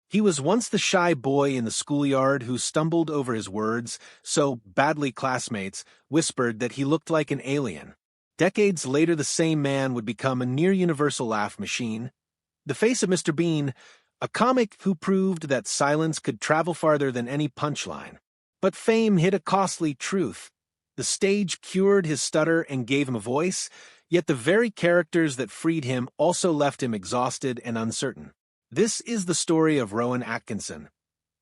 He was once the shy boy in the schoolyard who stumbled over his words so badly classmates whispered that he looked like an alien. Decades later, the same man would become a near-universal laugh machine. The face of Mr. Bean, a comic who proved that silence could travel farther than any punchline. But fame hid a costly truth. The stage cured his stutter and gave him a voice, yet the very characters that freed him also left him exhausted and uncertain. This is the story of Rowan Atkinson.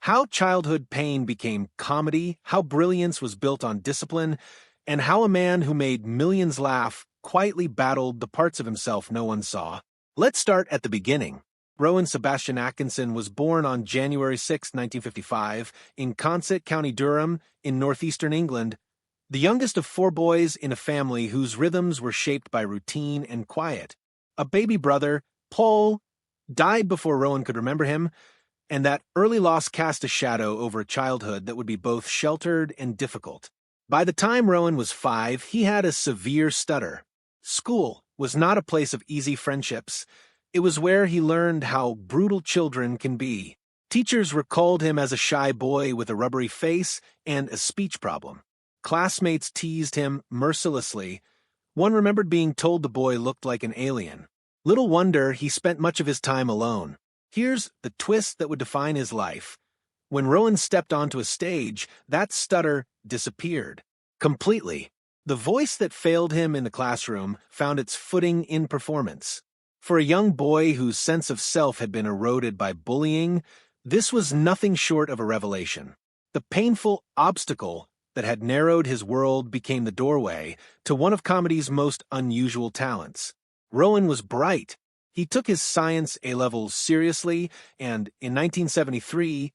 How childhood pain became comedy, how brilliance was built on discipline, and how a man who made millions laugh quietly battled the parts of himself no one saw. Let's start at the beginning. Rowan Sebastian Atkinson was born on January 6, 1955, in Consett, County Durham, in northeastern England, the youngest of four boys in a family whose rhythms were shaped by routine and quiet. A baby brother, Paul, died before Rowan could remember him, and that early loss cast a shadow over a childhood that would be both sheltered and difficult. By the time Rowan was 5, he had a severe stutter. School was not a place of easy friendships. It was where he learned how brutal children can be. Teachers recalled him as a shy boy with a rubbery face and a speech problem. Classmates teased him mercilessly. One remembered being told the boy looked like an alien. Little wonder he spent much of his time alone. Here's the twist that would define his life. When Rowan stepped onto a stage, that stutter disappeared. Completely. The voice that failed him in the classroom found its footing in performance. For a young boy whose sense of self had been eroded by bullying, this was nothing short of a revelation. The painful obstacle that had narrowed his world became the doorway to one of comedy's most unusual talents. Rowan was bright. He took his science A-levels seriously and, in 1973,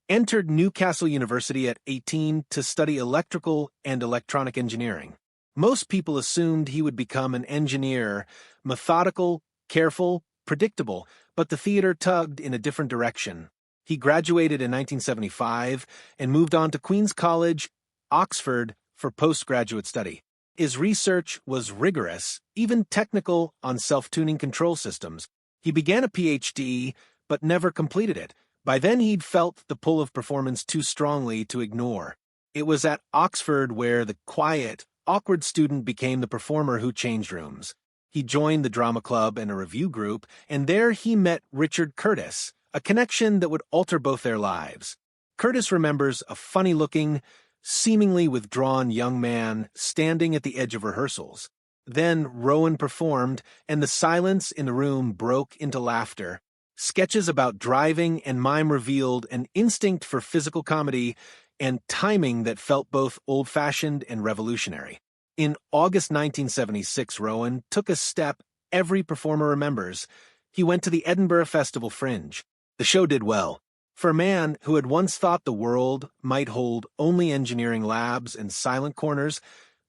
entered Newcastle University at 18 to study electrical and electronic engineering. Most people assumed he would become an engineer, methodical, careful, predictable, but the theater tugged in a different direction. He graduated in 1975 and moved on to Queen's College, Oxford, for postgraduate study. His research was rigorous, even technical, on self-tuning control systems. He began a PhD, but never completed it. By then he'd felt the pull of performance too strongly to ignore. It was at Oxford where the quiet, awkward student became the performer who changed rooms. He joined the drama club and a review group, and there he met Richard Curtis, a connection that would alter both their lives. Curtis remembers a funny-looking, seemingly withdrawn young man standing at the edge of rehearsals. Then Rowan performed, and the silence in the room broke into laughter. Sketches about driving and mime revealed an instinct for physical comedy and timing that felt both old-fashioned and revolutionary. In August 1976, Rowan took a step every performer remembers. He went to the Edinburgh Festival Fringe. The show did well. For a man who had once thought the world might hold only engineering labs and silent corners,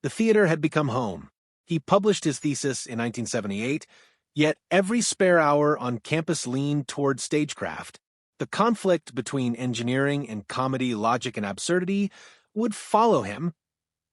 the theater had become home. He published his thesis in 1978, yet every spare hour on campus leaned toward stagecraft. The conflict between engineering and comedy, logic and absurdity would follow him,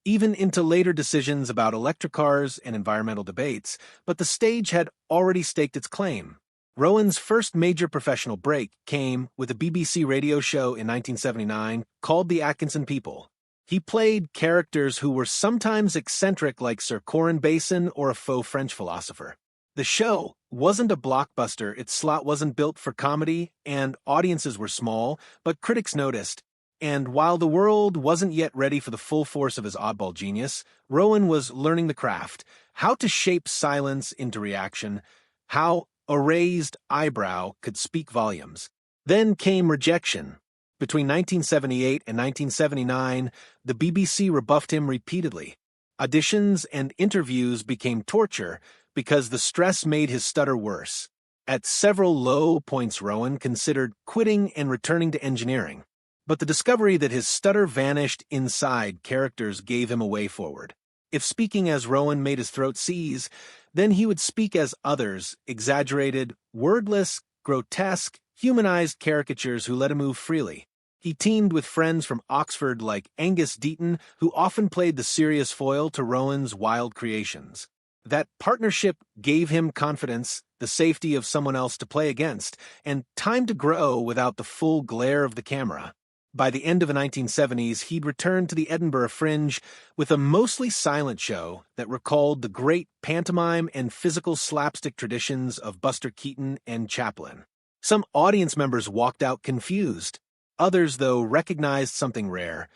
even into later decisions about electric cars and environmental debates, but the stage had already staked its claim. Rowan's first major professional break came with a BBC radio show in 1979 called The Atkinson People. He played characters who were sometimes eccentric like Sir Corin Basin or a faux French philosopher. The show wasn't a blockbuster, its slot wasn't built for comedy, and audiences were small, but critics noticed. And while the world wasn't yet ready for the full force of his oddball genius, Rowan was learning the craft, how to shape silence into reaction, how a raised eyebrow could speak volumes. Then came rejection. Between 1978 and 1979, the BBC rebuffed him repeatedly. Auditions and interviews became torture because the stress made his stutter worse. At several low points, Rowan considered quitting and returning to engineering. But the discovery that his stutter vanished inside characters gave him a way forward. If speaking as Rowan made his throat seize, then he would speak as others, exaggerated, wordless, grotesque, humanized caricatures who let him move freely. He teamed with friends from Oxford like Angus Deaton, who often played the serious foil to Rowan's wild creations. That partnership gave him confidence, the safety of someone else to play against, and time to grow without the full glare of the camera. By the end of the 1970s, he'd returned to the Edinburgh Fringe with a mostly silent show that recalled the great pantomime and physical slapstick traditions of Buster Keaton and Chaplin. Some audience members walked out confused. Others, though, recognized something rare,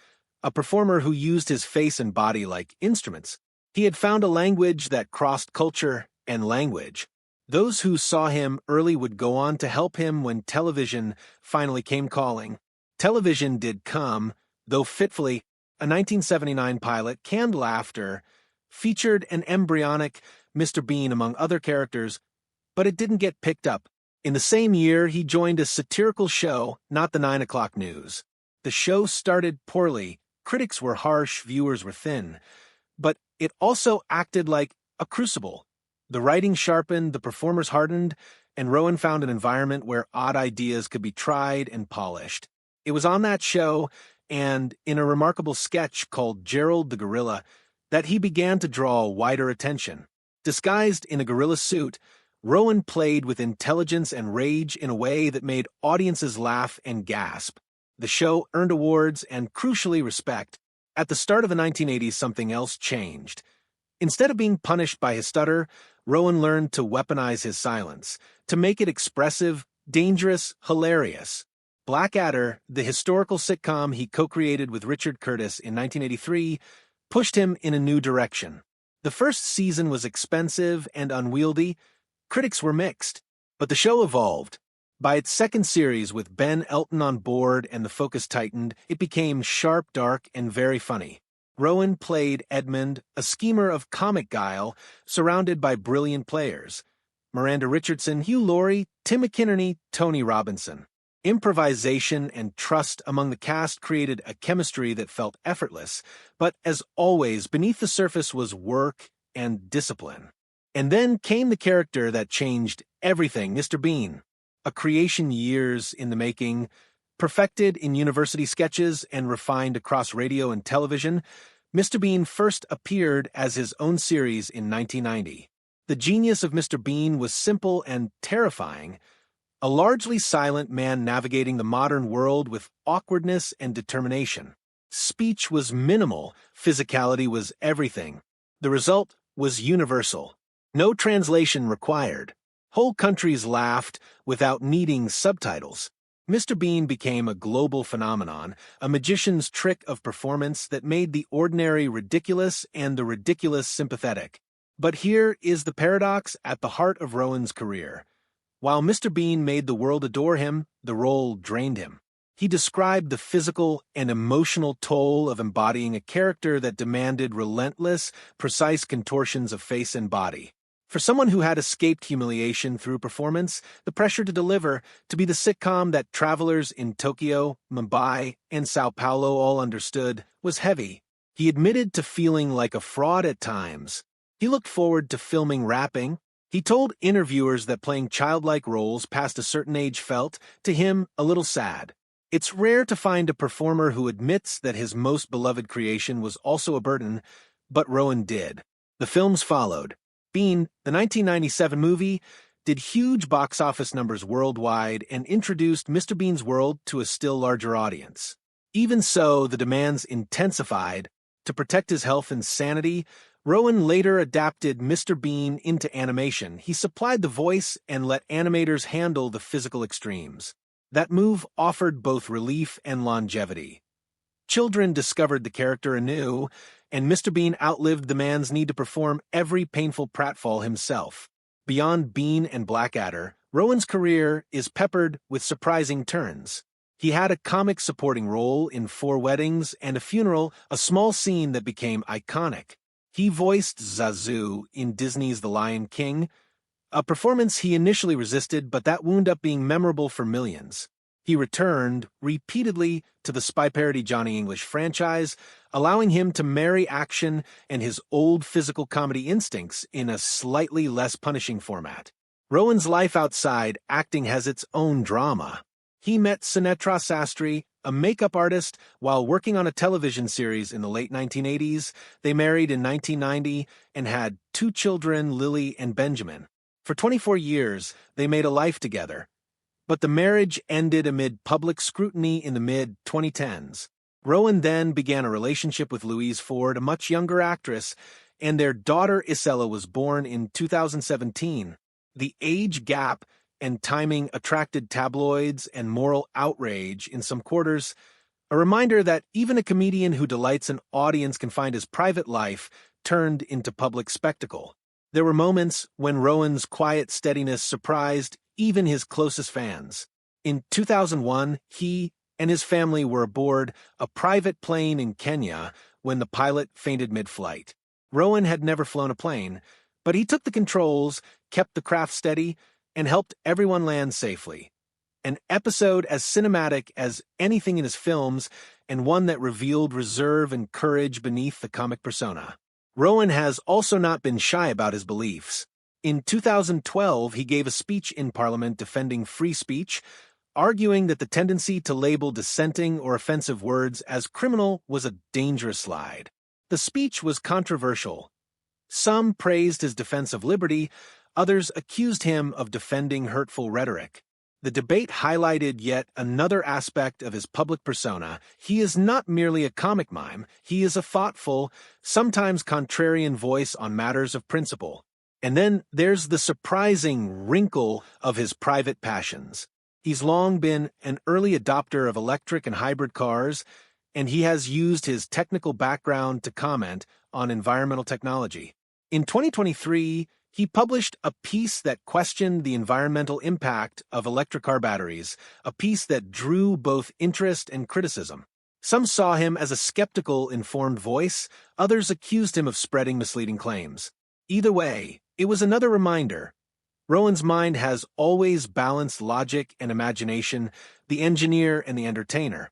a performer who used his face and body like instruments. He had found a language that crossed culture and language. Those who saw him early would go on to help him when television finally came calling. Television did come, though fitfully. A 1979 pilot, Canned Laughter, featured an embryonic Mr. Bean among other characters, but it didn't get picked up. In the same year, he joined a satirical show, Not the 9 O'Clock News. The show started poorly. Critics were harsh, viewers were thin. But it also acted like a crucible. The writing sharpened, the performers hardened, and Rowan found an environment where odd ideas could be tried and polished. It was on that show, and in a remarkable sketch called Gerald the Gorilla, that he began to draw wider attention. Disguised in a gorilla suit, Rowan played with intelligence and rage in a way that made audiences laugh and gasp. The show earned awards and, crucially, respect. At the start of the 1980s, something else changed. Instead of being punished by his stutter, Rowan learned to weaponize his silence, to make it expressive, dangerous, hilarious. Blackadder, the historical sitcom he co-created with Richard Curtis in 1983, pushed him in a new direction. The first season was expensive and unwieldy. Critics were mixed, but the show evolved. By its second series, with Ben Elton on board and the focus tightened, it became sharp, dark, and very funny. Rowan played Edmund, a schemer of comic guile, surrounded by brilliant players. Miranda Richardson, Hugh Laurie, Tim McInerney, Tony Robinson. Improvisation and trust among the cast created a chemistry that felt effortless, but as always, beneath the surface was work and discipline. And then came the character that changed everything, Mr. Bean. A creation years in the making, perfected in university sketches and refined across radio and television, Mr. Bean first appeared as his own series in 1990. The genius of Mr. Bean was simple and terrifying. A largely silent man navigating the modern world with awkwardness and determination. Speech was minimal, physicality was everything. The result was universal. No translation required. Whole countries laughed without needing subtitles. Mr. Bean became a global phenomenon, a magician's trick of performance that made the ordinary ridiculous and the ridiculous sympathetic. But here is the paradox at the heart of Rowan's career. While Mr. Bean made the world adore him, the role drained him. He described the physical and emotional toll of embodying a character that demanded relentless, precise contortions of face and body. For someone who had escaped humiliation through performance, the pressure to deliver, to be the sitcom that travelers in Tokyo, Mumbai, and Sao Paulo all understood, was heavy. He admitted to feeling like a fraud at times. He looked forward to filming rapping. He told interviewers that playing childlike roles past a certain age felt, to him, a little sad. It's rare to find a performer who admits that his most beloved creation was also a burden, but Rowan did. The films followed. Bean, the 1997 movie, did huge box office numbers worldwide and introduced Mr. Bean's world to a still larger audience. Even so, the demands intensified. To protect his health and sanity, Rowan later adapted Mr. Bean into animation. He supplied the voice and let animators handle the physical extremes. That move offered both relief and longevity. Children discovered the character anew, and Mr. Bean outlived the man's need to perform every painful pratfall himself. Beyond Bean and Blackadder, Rowan's career is peppered with surprising turns. He had a comic supporting role in 4 Weddings and a Funeral, a small scene that became iconic. He voiced Zazu in Disney's The Lion King, a performance he initially resisted, but that wound up being memorable for millions. He returned repeatedly to the spy parody Johnny English franchise, allowing him to marry action and his old physical comedy instincts in a slightly less punishing format. Rowan's life outside acting has its own drama. He met Sunetra Sastry, a makeup artist, while working on a television series in the late 1980s. They married in 1990 and had two children, Lily and Benjamin. For 24 years, they made a life together. But the marriage ended amid public scrutiny in the mid-2010s. Rowan then began a relationship with Louise Ford, a much younger actress, and their daughter Isella was born in 2017. The age gap and timing attracted tabloids and moral outrage in some quarters, a reminder that even a comedian who delights an audience can find his private life turned into public spectacle. There were moments when Rowan's quiet steadiness surprised even his closest fans. In 2001, he and his family were aboard a private plane in Kenya when the pilot fainted mid-flight. Rowan had never flown a plane, but he took the controls, kept the craft steady, and helped everyone land safely. An episode as cinematic as anything in his films, and one that revealed reserve and courage beneath the comic persona. Rowan has also not been shy about his beliefs. In 2012, he gave a speech in Parliament defending free speech, arguing that the tendency to label dissenting or offensive words as criminal was a dangerous slide. The speech was controversial. Some praised his defense of liberty, others accused him of defending hurtful rhetoric. The debate highlighted yet another aspect of his public persona. He is not merely a comic mime, he is a thoughtful, sometimes contrarian voice on matters of principle. And then there's the surprising wrinkle of his private passions. He's long been an early adopter of electric and hybrid cars, and he has used his technical background to comment on environmental technology. In 2023, he published a piece that questioned the environmental impact of electric car batteries, a piece that drew both interest and criticism. Some saw him as a skeptical, informed voice, others accused him of spreading misleading claims. Either way, it was another reminder. Rowan's mind has always balanced logic and imagination, the engineer and the entertainer.